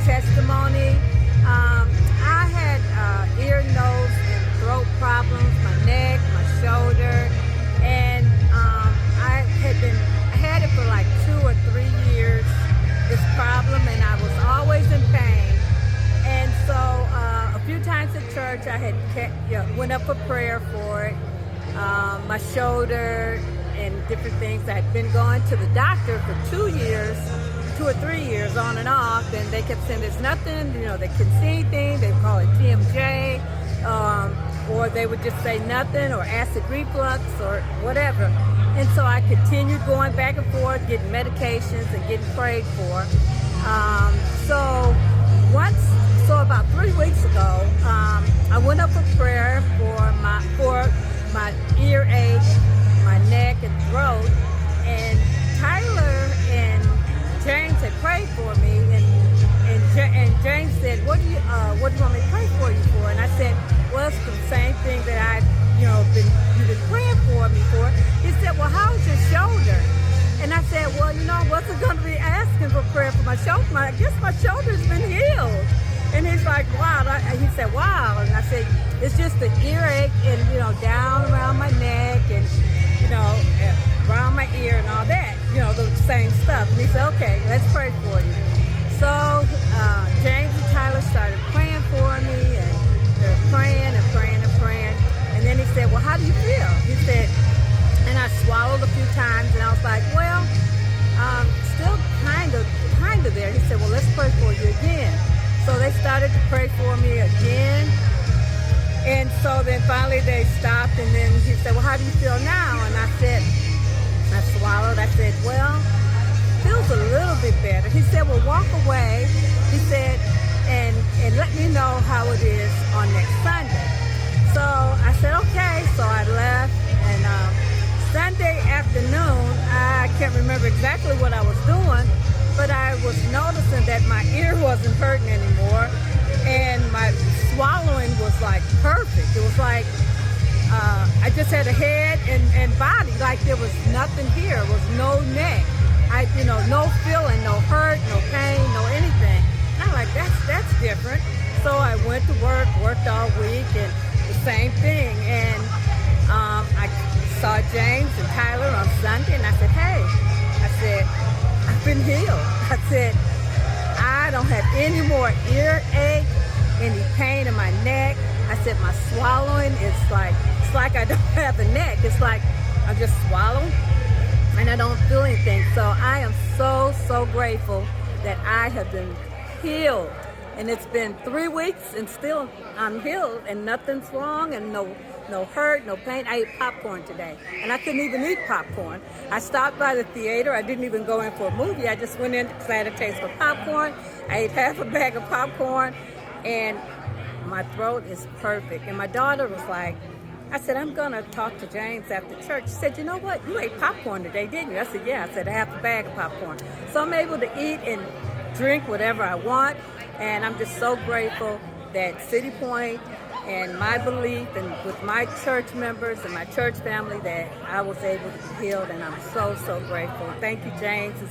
testimony. I had ear, nose, and throat problems, my neck, my shoulder, and I had it for like 2 or 3 years, this problem, and I was always in pain. And so a few times at church, I had went up for prayer for it, my shoulder and different things. I had been going to the doctor for 2 years, 2 or 3 years on and off, and they kept saying there's nothing, they couldn't see anything. They call it TMJ, or they would just say nothing, or acid reflux, or whatever. And so I continued going back and forth, getting medications and getting prayed for. So about 3 weeks ago, I went up for prayer for my earache, my neck and throat, and Tyler and James had prayed for me, and James said, what do you want me to pray for you for? And I said, well, it's the same thing that you've been praying for me for. He said, well, how's your shoulder? And I said, well, I wasn't going to be asking for prayer for my shoulder. I guess my shoulder's been healed. And he's like, wow. He said, wow. And I said, it's just the earache and, down around my neck and, around my ear and all that, the same stuff. And he said, okay, let's pray for you. So James and Tyler started praying for me, and they're praying and praying and praying. And then he said, well, how do you feel? He said, and I swallowed a few times, and I was like, well, still kind of there. He said, well, let's pray for you again. So they started to pray for me again. And so then finally they stopped, and then he said, well, how do you feel now? And I swallowed. I said, well, feels a little bit better. He said, well, walk away. He said, and let me know how it is on next Sunday. So I said, okay. So I left, and Sunday afternoon, I can't remember exactly what I was doing, but I was noticing that my ear wasn't hurting anymore, and my swallowing was like perfect. It was like I just had a head and body, like there was nothing here. There was no neck. No feeling, no hurt, no pain, no anything. And I'm like, that's different. So I went to work, worked all week, and the same thing. And I saw James and Tyler on Sunday, and I said, hey, I've been healed. I said, I don't have any more earache, any pain in my neck. I said, my swallowing it's like I don't have a neck. It's like I just swallow and I don't feel anything. So I am so grateful that I have been healed. And it's been 3 weeks and still I'm healed and nothing's wrong and no hurt, no pain. I ate popcorn today and I couldn't even eat popcorn. I stopped by the theater. I didn't even go in for a movie. I just went in because I had a taste for popcorn. I ate half a bag of popcorn and my throat is perfect. And my daughter was like, I said, I'm going to talk to James after church. She said, you know what? You ate popcorn today, didn't you? I said, yeah. I said, half a bag of popcorn. So I'm able to eat and drink whatever I want. And I'm just so grateful that City Point and my belief and with my church members and my church family that I was able to be healed. And I'm so grateful. Thank you, James.